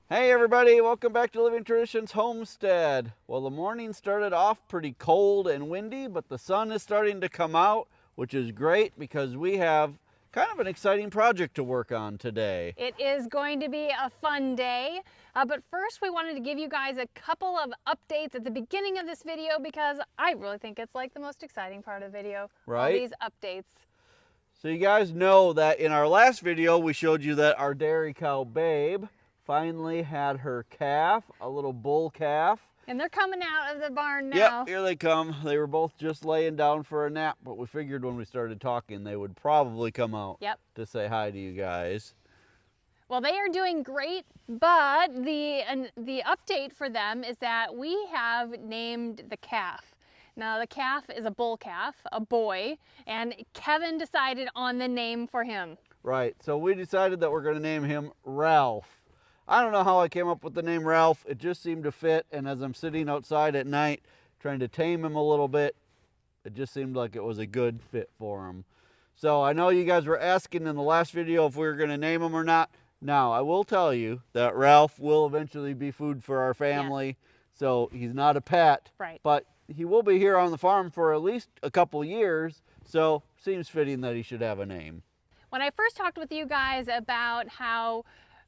Hey everybody, welcome back to Living Traditions Homestead. Well, the morning started off pretty cold and windy, but the sun is starting to come out, which is great because we have kind of an exciting project to work on today. It is going to be a fun day, but first we wanted to give you guys a couple of updates at the beginning of this video because I really think it's like the most exciting part of the video, Right? all these updates. So you guys know that in our last video we showed you that our dairy cow Babe finally had her calf, a little bull calf. And they're coming out of the barn now. Yep, here they come. They were both just laying down for a nap, but we figured when we started talking they would probably come out to say hi to you guys. Well, they are doing great, but the update for them is that we have named the calf. Now, the calf is a bull calf, a boy, and Kevin decided on the name for him. Right, so we decided that we're going to name him Ralph. I don't know how I came up with the name Ralph. It just seemed to fit, and as I'm sitting outside at night trying to tame him a little bit, it just seemed like it was a good fit for him. So I know you guys were asking in the last video if we were going to name him or not. Now, I will tell you that Ralph will eventually be food for our family. Yes. So he's not a pet, right, but he will be here on the farm for at least a couple years. So seems fitting that he should have a name. When I first talked with you guys about how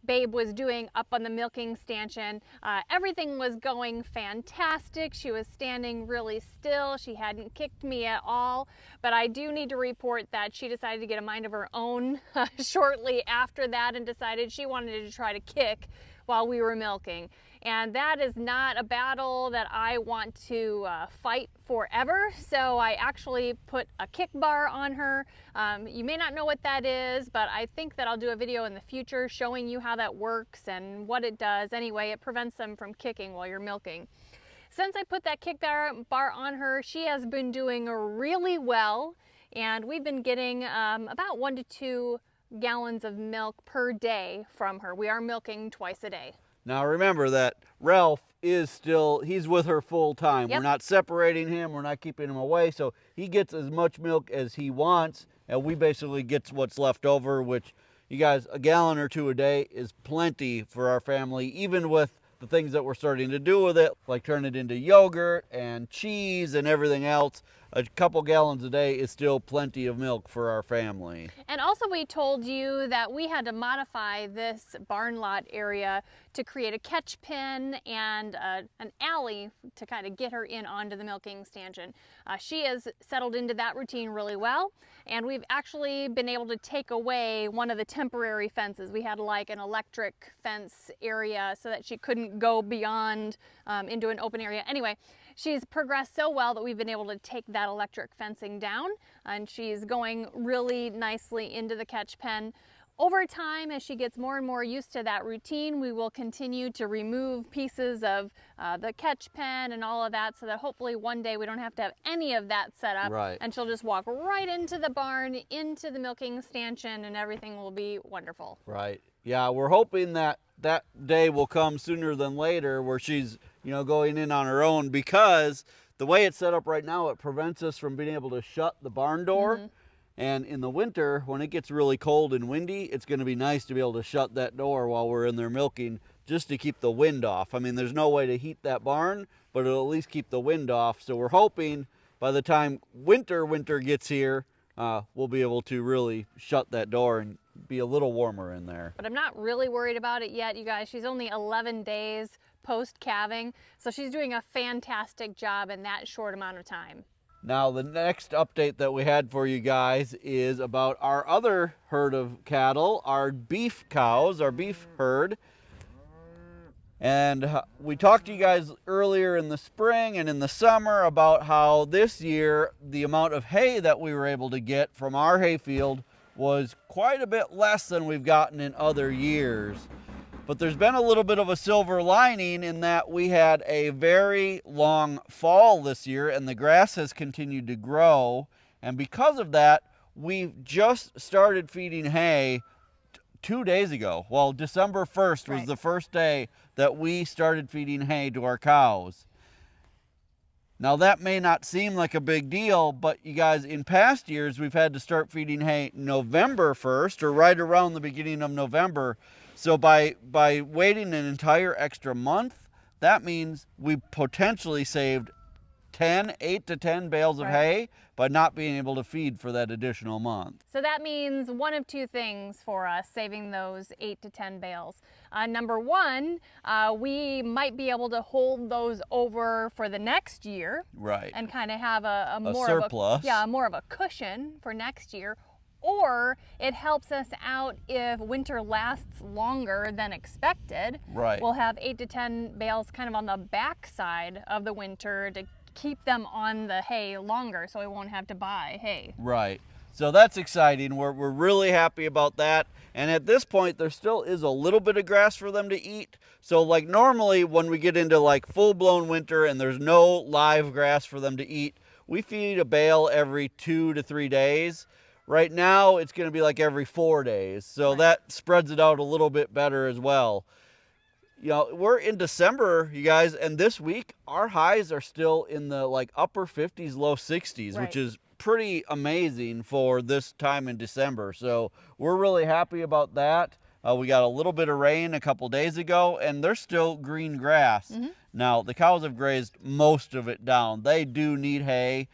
Babe was doing up on the milking stanchion, everything was going fantastic. She was standing really still. She hadn't kicked me at all, but I do need to report that she decided to get a mind of her own shortly after that and decided she wanted to try to kick while we were milking. And that is not a battle that I want to fight forever. So I actually put a kick bar on her. You may not know what that is, but I think that I'll do a video in the future showing you how that works and what it does. Anyway, it prevents them from kicking while you're milking. Since I put that kick bar on her, she has been doing really well. And we've been getting about 1 to 2 gallons of milk per day from her. We are milking twice a day. Now remember that Ralph is still, he's with her full time. Yep. We're not separating him, we're not keeping him away, so he gets as much milk as he wants, and we basically get what's left over, which, you guys, a gallon or 2 a day is plenty for our family, even with the things that we're starting to do with it, like turn it into yogurt and cheese and everything else. A couple gallons a day is still plenty of milk for our family. And also we told you that we had to modify this barn lot area to create a catch pen and an alley to kind of get her in onto the milking stanchion. She has settled into that routine really well, and we've actually been able to take away one of the temporary fences. We had like an electric fence area so that she couldn't go beyond into an open area. Anyway, she's progressed so well that we've been able to take that electric fencing down, and she's going really nicely into the catch pen. Over time, as she gets more and more used to that routine, we will continue to remove pieces of the catch pen and all of that so that hopefully one day we don't have to have any of that set up. Right. And she'll just walk right into the barn, into the milking stanchion, and everything will be wonderful. Right. Yeah, we're hoping that that day will come sooner than later where she's, you know, going in on her own, because the way it's set up right now, it prevents us from being able to shut the barn door. Mm-hmm. And in the winter, when it gets really cold and windy, it's going to be nice to be able to shut that door while we're in there milking, just to keep the wind off. I mean, there's no way to heat that barn, but it'll at least keep the wind off. So we're hoping by the time winter gets here, we'll be able to really shut that door and be a little warmer in there. But I'm not really worried about it yet, you guys. She's only 11 days post-calving, so she's doing a fantastic job in that short amount of time. Now, the next update that we had for you guys is about our other herd of cattle, our beef cows, our beef herd. And we talked to you guys earlier in the spring and in the summer about how this year the amount of hay that we were able to get from our hayfield was quite a bit less than we've gotten in other years. But there's been a little bit of a silver lining in that we had a very long fall this year and the grass has continued to grow. And because of that, we just started feeding hay 2 days ago. Well, December 1st was the first day that we started feeding hay to our cows. Now, that may not seem like a big deal, but you guys, in past years, we've had to start feeding hay November 1st or right around the beginning of November. So by waiting an entire extra month, that means we potentially saved 8 to 10 bales of Right. hay by not being able to feed for that additional month. So that means one of two things for us saving those 8 to 10 bales. Number one, we might be able to hold those over for the next year, Right. and kind of have a more surplus. of a more of a cushion for next year. Or it helps us out if winter lasts longer than expected. Right. We'll have 8 to 10 bales kind of on the back side of the winter to keep them on the hay longer, so we won't have to buy hay. Right. So that's exciting. We're really happy about that. And at this point, there still is a little bit of grass for them to eat. So like normally when we get into like full-blown winter and there's no live grass for them to eat, we feed a bale every 2 to 3 days. Right now, it's going to be like every 4 days. So that spreads it out a little bit better as well. You know, we're in December, you guys, and this week our highs are still in the like upper 50s, low 60s, Right. which is pretty amazing for this time in December. So we're really happy about that. We got a little bit of rain a couple days ago, and there's still green grass. Now, the cows have grazed most of it down. They do need hay,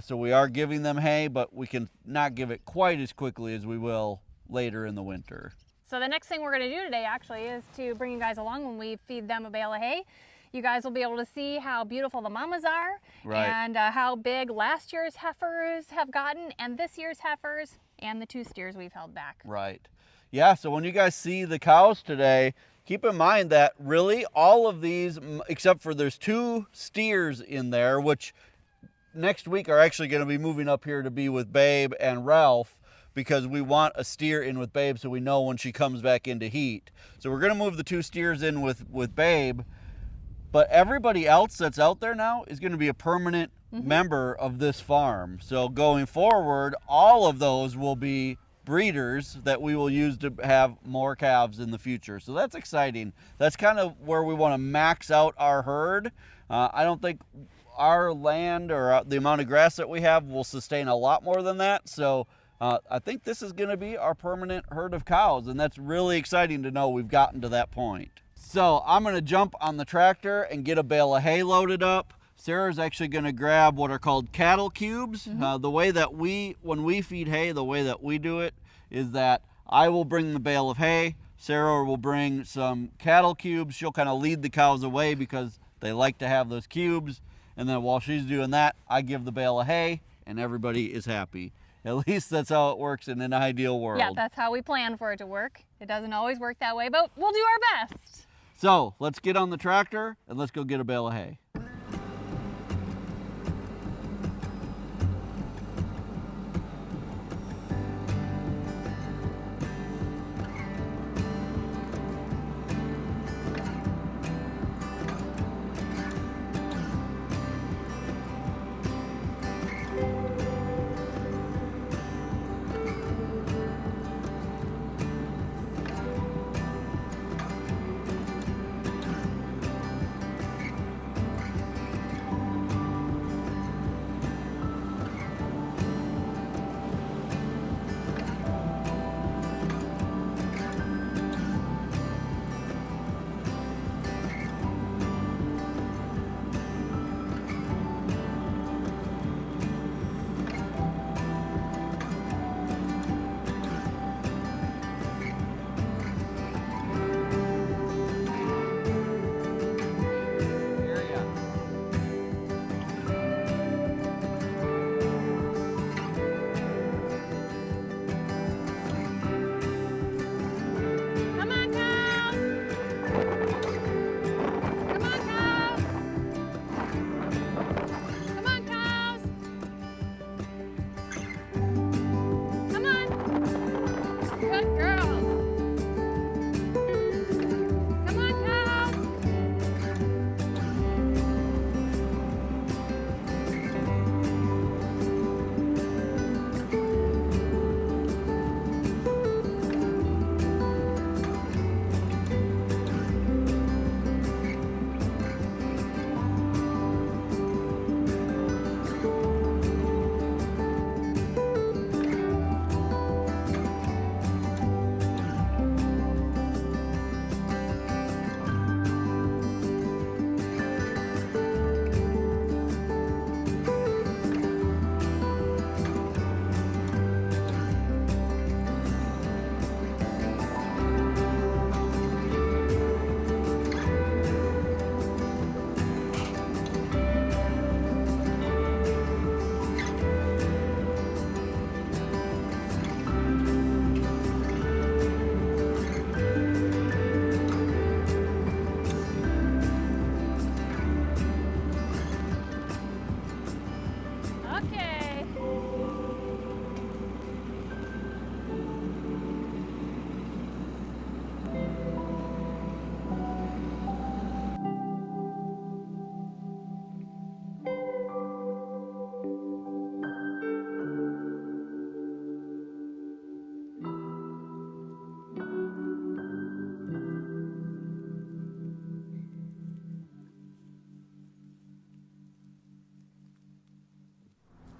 so we are giving them hay, but we can not give it quite as quickly as we will later in the winter. So the next thing we're going to do today actually is to bring you guys along when we feed them a bale of hay. You guys will be able to see how beautiful the mamas are, Right. and how big last year's heifers have gotten, and this year's heifers, and the 2 steers we've held back. Right. Yeah, so when you guys see the cows today, keep in mind that really all of these, except for there's 2 steers in there, which next week are actually going to be moving up here to be with Babe and Ralph, because we want a steer in with Babe so we know when she comes back into heat. So we're going to move the 2 steers in with Babe, but everybody else that's out there now is going to be a permanent member of this farm. So going forward, all of those will be breeders that we will use to have more calves in the future. So that's exciting. That's kind of where we want to max out our herd. I don't think our land or the amount of grass that we have will sustain a lot more than that. So I think this is going to be our permanent herd of cows, and that's really exciting to know we've gotten to that point. So I'm going to jump on the tractor and get a bale of hay loaded up. Sarah's actually going to grab what are called cattle cubes. The way that when we feed hay, the way that we do it is that I will bring the bale of hay. Sarah will bring some cattle cubes. She'll kind of lead the cows away because they like to have those cubes. And then while she's doing that, I give the bale of hay and everybody is happy. At least that's how it works in an ideal world. Yeah, that's how we plan for it to work. It doesn't always work that way, but we'll do our best. So let's get on the tractor and let's go get a bale of hay.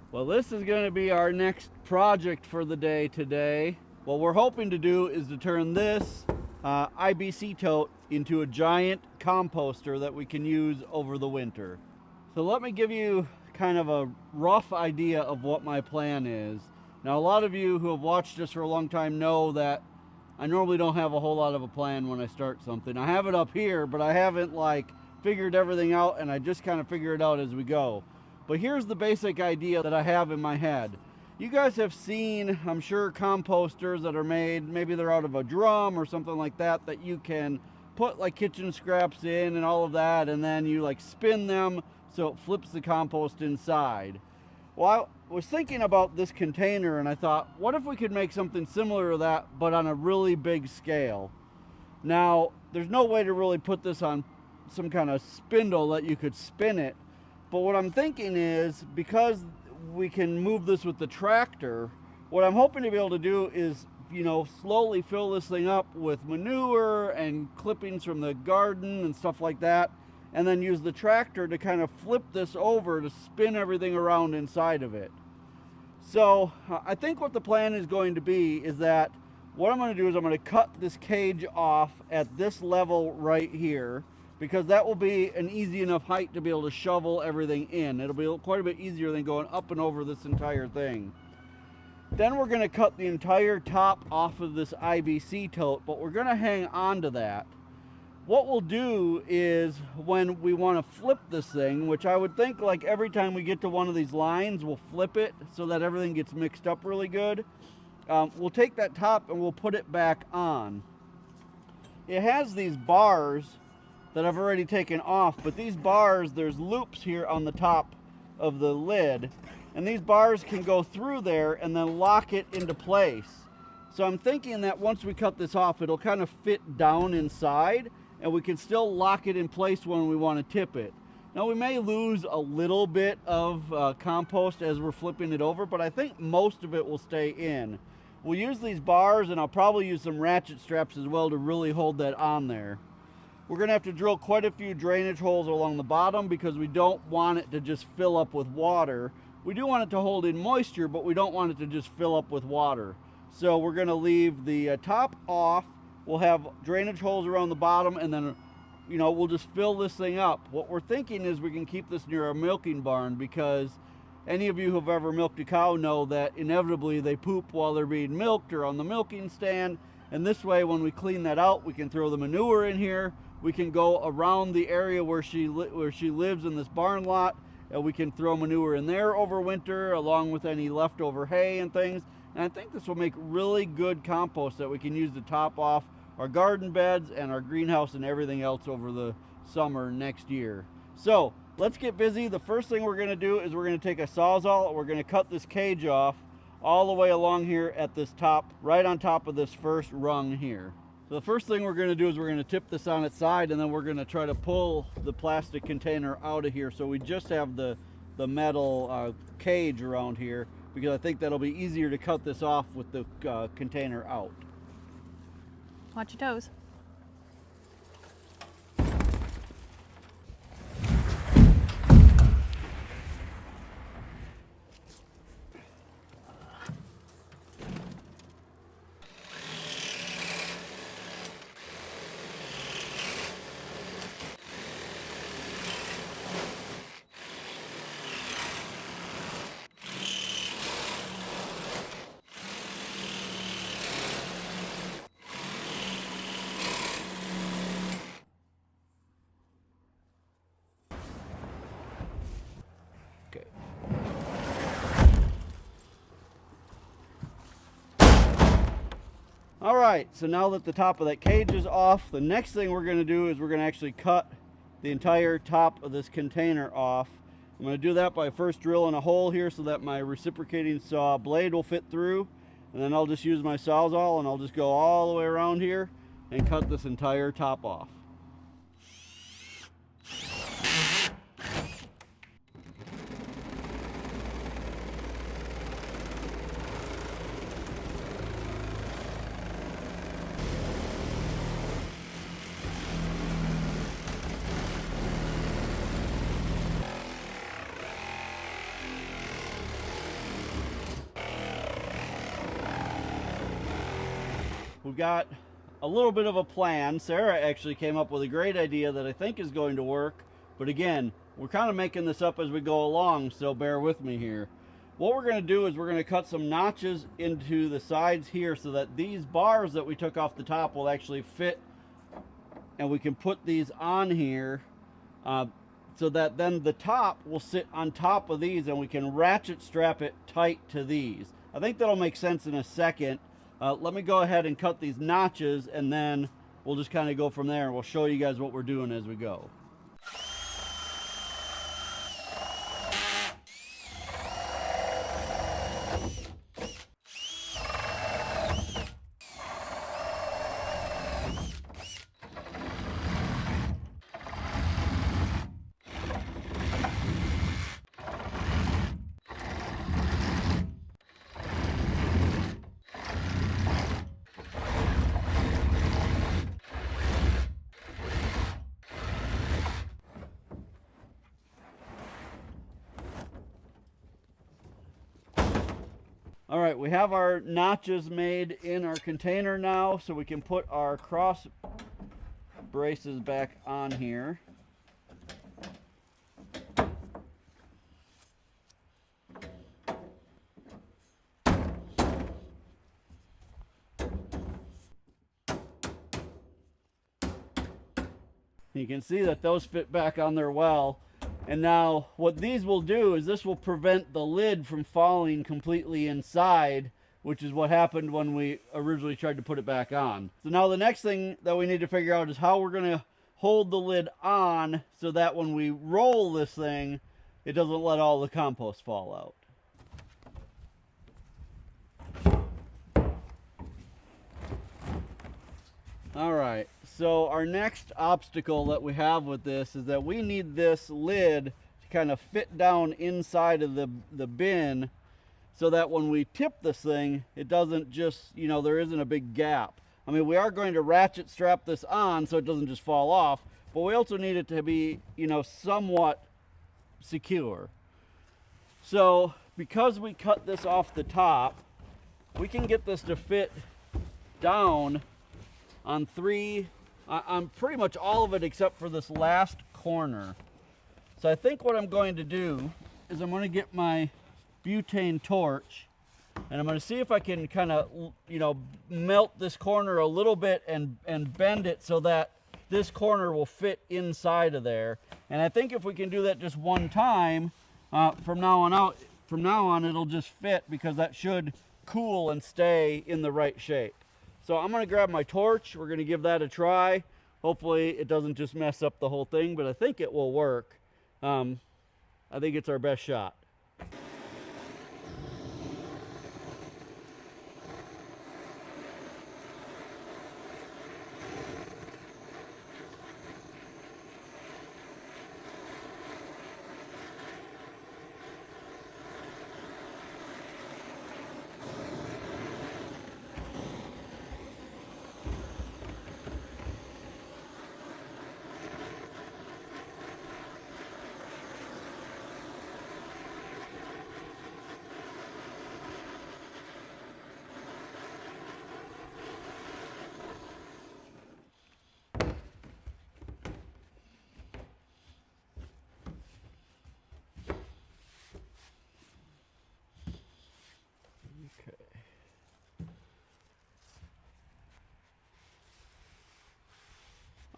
Well, this is going to be our next project for the day today. What we're hoping to do is to turn this IBC tote into a giant composter that we can use over the winter. So let me give you kind of a rough idea of what my plan is. Now, a lot of you who have watched us for a long time know that I normally don't have a whole lot of a plan when I start something. I have it up here, but I haven't like figured everything out, and I just kind of figure it out as we go. But here's the basic idea that I have in my head. You guys have seen, I'm sure, composters that are made, maybe they're out of a drum or something like that, that you can put like kitchen scraps in and all of that, and then you like spin them so it flips the compost inside. Well, I was thinking about this container, and I thought, what if we could make something similar to that, but on a really big scale? Now, there's no way to really put this on some kind of spindle that you could spin it. But what I'm thinking is, because we can move this with the tractor, what I'm hoping to be able to do is, slowly fill this thing up with manure and clippings from the garden and stuff like that, and then use the tractor to kind of flip this over to spin everything around inside of it. So I think what the plan is going to be is that what I'm going to do is I'm going to cut this cage off at this level right here, because that will be an easy enough height to be able to shovel everything in. It'll be quite a bit easier than going up and over this entire thing. Then we're going to cut the entire top off of this IBC tote, but we're going to hang on to that. What we'll do is, when we want to flip this thing, which I would think like every time we get to one of these lines, we'll flip it so that everything gets mixed up really good. We'll take that top and we'll put it back on. It has these bars that I've already taken off, but these bars, there's loops here on the top of the lid, and these bars can go through there and then lock it into place. So I'm thinking that once we cut this off, it'll kind of fit down inside, and we can still lock it in place when we want to tip it. Now, we may lose a little bit of compost as we're flipping it over, but I think most of it will stay in. We'll use these bars, and I'll probably use some ratchet straps as well to really hold that on there. We're going to have to drill quite a few drainage holes along the bottom, because we don't want it to just fill up with water. We do want it to hold in moisture, but we don't want it to just fill up with water. So we're going to leave the top off. We'll have drainage holes around the bottom, and then we'll just fill this thing up. What we're thinking is we can keep this near a milking barn, because any of you who've ever milked a cow know that inevitably they poop while they're being milked or on the milking stand. And this way, when we clean that out, we can throw the manure in here. We can go around the area where she lives in this barn lot, and we can throw manure in there over winter, along with any leftover hay and things. And I think this will make really good compost that we can use to top off our garden beds and our greenhouse and everything else over the summer next year. So let's get busy. The first thing we're going to do is we're going to take a Sawzall, and we're going to cut this cage off all the way along here at this top, right on top of this first rung here. So the first thing we're going to do is we're going to tip this on its side, and then we're going to try to pull the plastic container out of here, so we just have the metal cage around here, because I think that'll be easier to cut this off with the container out. Watch your toes. All right, so now that the top of that cage is off, the next thing we're going to do is we're going to actually cut the entire top of this container off. I'm going to do that by first drilling a hole here so that my reciprocating saw blade will fit through, and then I'll just use my Sawzall and I'll just go all the way around here and cut this entire top off. we've got a little bit of a plan. Sarah actually came up with a great idea that I think is going to work. But again, we're kind of making this up as we go along, so bear with me here. What we're going to do is we're going to cut some notches into the sides here so that these bars that we took off the top will actually fit, and we can put these on here so that then the top will sit on top of these and we can ratchet strap it tight to these. I think that'll make sense in a second. Let me go ahead and cut these notches, and then we'll just kind of go from there, and we'll show you guys what we're doing as we go. All right, we have our notches made in our container now, so we can put our cross braces back on here. You can see that those fit back on there well. And now what these will do is this will prevent the lid from falling completely inside, which is what happened when we originally tried to put it back on. So now the next thing that we need to figure out is how we're going to hold the lid on so that when we roll this thing, it doesn't let all the compost fall out. All right, so our next obstacle that we have with this is that we need this lid to kind of fit down inside of the bin so that when we tip this thing, it doesn't just, there isn't a big gap. I mean, we are going to ratchet strap this on so it doesn't just fall off, but we also need it to be, somewhat secure. So because we cut this off the top, we can get this to fit down on pretty much all of it except for this last corner. So I think what I'm going to do is I'm going to get my butane torch, and I'm going to see if I can kind of, melt this corner a little bit and bend it so that this corner will fit inside of there. And I think if we can do that just one time, from now on it'll just fit, because that should cool and stay in the right shape. So I'm going to grab my torch. We're going to give that a try. Hopefully it doesn't just mess up the whole thing, but I think it will work. I think it's our best shot.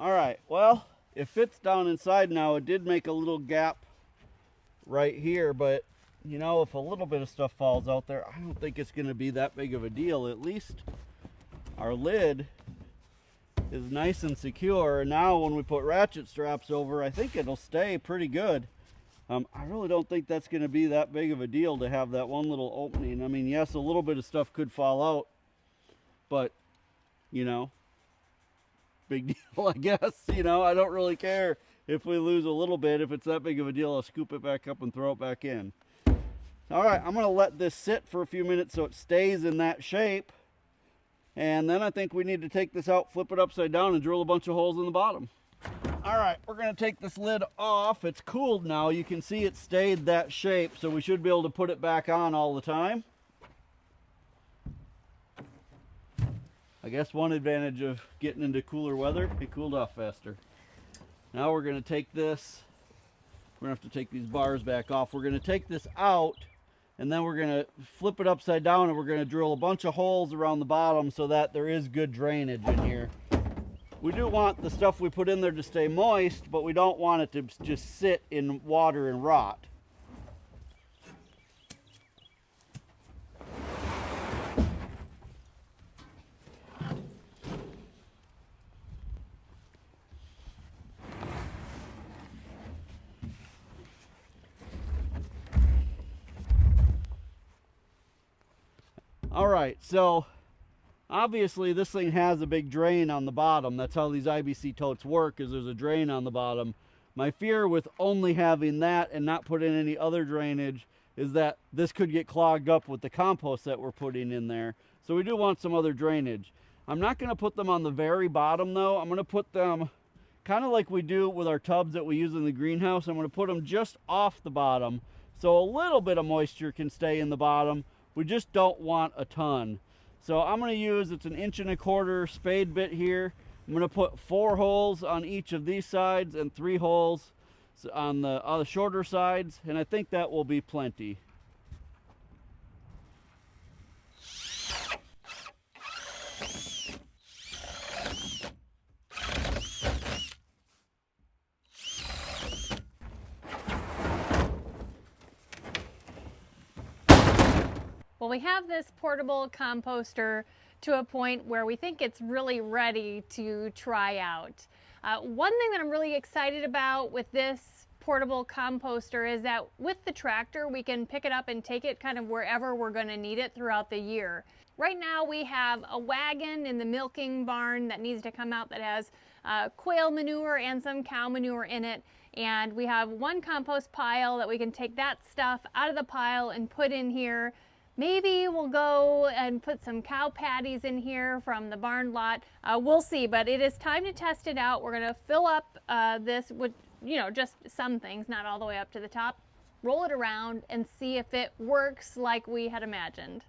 All right, well, it fits down inside now. It did make a little gap right here, but if a little bit of stuff falls out there, I don't think it's going to be that big of a deal. At least our lid is nice and secure. And now when we put ratchet straps over, I think it'll stay pretty good. I really don't think that's going to be that big of a deal to have that one little opening. I mean, yes, a little bit of stuff could fall out, but big deal, I guess. I don't really care if we lose a little bit. If it's that big of a deal, I'll scoop it back up and throw it back in. All right, I'm going to let this sit for a few minutes so it stays in that shape. And then I think we need to take this out, flip it upside down, and drill a bunch of holes in the bottom. All right, we're going to take this lid off. It's cooled now. You can see it stayed that shape, so we should be able to put it back on all the time. I guess one advantage of getting into cooler weather, it cooled off faster. Now we're going to take this, we're going to have to take these bars back off. We're going to take this out, and then we're going to flip it upside down, and we're going to drill a bunch of holes around the bottom so that there is good drainage in here. We do want the stuff we put in there to stay moist, but we don't want it to just sit in water and rot. All right, so obviously this thing has a big drain on the bottom. That's how these IBC totes work, is there's a drain on the bottom. My fear with only having that and not putting any other drainage is that this could get clogged up with the compost that we're putting in there. So we do want some other drainage. I'm not going to put them on the very bottom though. I'm going to put them kind of like we do with our tubs that we use in the greenhouse. I'm going to put them just off the bottom so a little bit of moisture can stay in the bottom. We just don't want a ton. So I'm going to use, it's an 1.25 inch spade bit here. I'm going to put 4 holes on each of these sides and 3 holes on the shorter sides, and I think that will be plenty. Well, we have this portable composter to a point where we think it's really ready to try out. One thing that I'm really excited about with this portable composter is that with the tractor, we can pick it up and take it kind of wherever we're going to need it throughout the year. Right now we have a wagon in the milking barn that needs to come out that has quail manure and some cow manure in it. And we have one compost pile that we can take that stuff out of the pile and put in here. Maybe we'll go and put some cow patties in here from the barn lot. We'll see, but it is time to test it out. We're gonna fill up this with, just some things, not all the way up to the top. Roll it around and see if it works like we had imagined.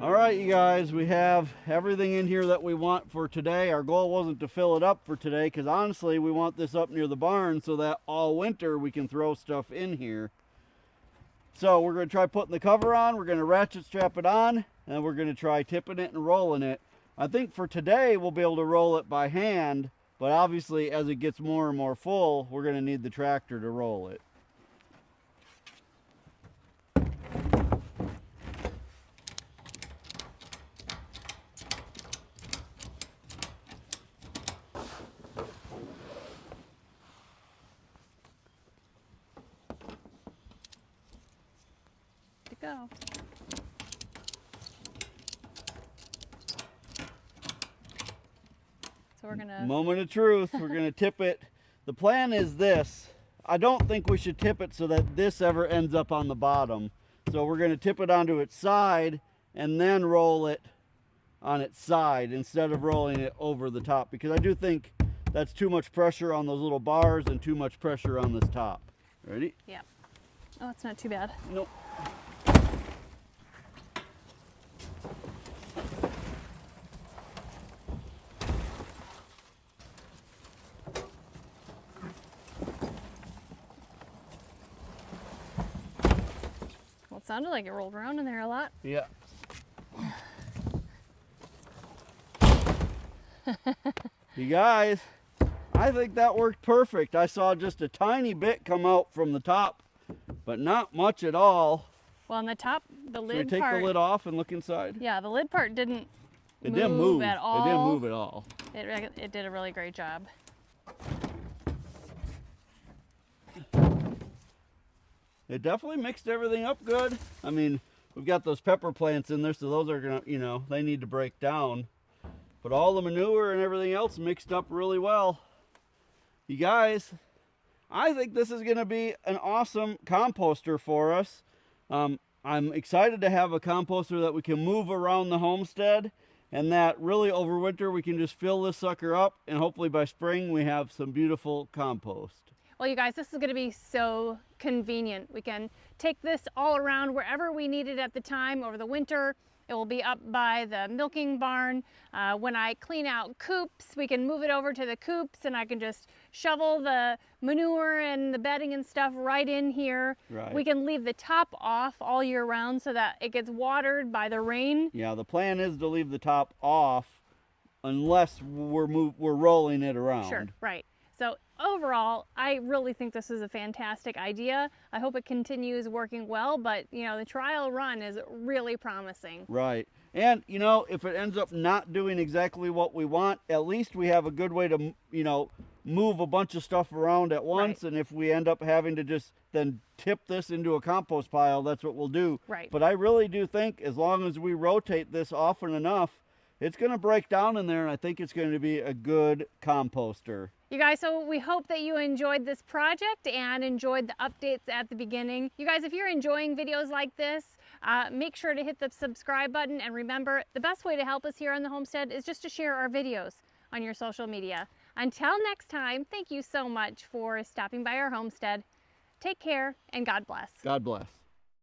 All right, you guys, we have everything in here that we want for today. Our goal wasn't to fill it up for today because honestly, we want this up near the barn so that all winter we can throw stuff in here. So we're going to try putting the cover on, we're going to ratchet strap it on, and we're going to try tipping it and rolling it. I think for today we'll be able to roll it by hand, but obviously as it gets more and more full, we're going to need the tractor to roll it. Go. So we're gonna... Moment of truth, we're gonna tip it. The plan is this. I don't think we should tip it so that this ever ends up on the bottom. So we're gonna tip it onto its side and then roll it on its side instead of rolling it over the top, because I do think that's too much pressure on those little bars and too much pressure on this top. Ready? Yeah. Oh, it's not too bad. Nope. Well, it sounded like it rolled around in there a lot. Yeah. You guys, I think that worked perfect. I saw just a tiny bit come out from the top, but not much at all. Well, on the top, the Should we lid take part. the lid off and look inside? Yeah, the lid part didn't It didn't move at all. It didn't move at all. It did a really great job. It definitely mixed everything up good. I mean, we've got those pepper plants in there, so those are gonna, you know, they need to break down. But all the manure and everything else mixed up really well. You guys, I think this is gonna be an awesome composter for us. I'm excited to have a composter that we can move around the homestead, and that really over winter we can just fill this sucker up, and hopefully by spring we have some beautiful compost. Well, you guys, this is going to be so convenient. We can take this all around wherever we need it at the time over the winter. It will be up by the milking barn. When I clean out coops, we can move it over to the coops, and I can just shovel the manure and the bedding and stuff right in here. Right. We can leave the top off all year round so that it gets watered by the rain. Yeah, the plan is to leave the top off unless we're rolling it around. Sure, right. So overall, I really think this is a fantastic idea. I hope it continues working well, but you know, the trial run is really promising. Right. And you know, if it ends up not doing exactly what we want, at least we have a good way to, you know, move a bunch of stuff around at once. Right. And if we end up having to just then tip this into a compost pile, that's what we'll do. Right. But I really do think as long as we rotate this often enough, it's going to break down in there, and I think it's going to be a good composter. You guys, so we hope that you enjoyed this project and enjoyed the updates at the beginning. You guys, if you're enjoying videos like this, make sure to hit the subscribe button, and remember, the best way to help us here on the homestead is just to share our videos on your social media. Until next time, thank you so much for stopping by our homestead. Take care, and God bless. God bless.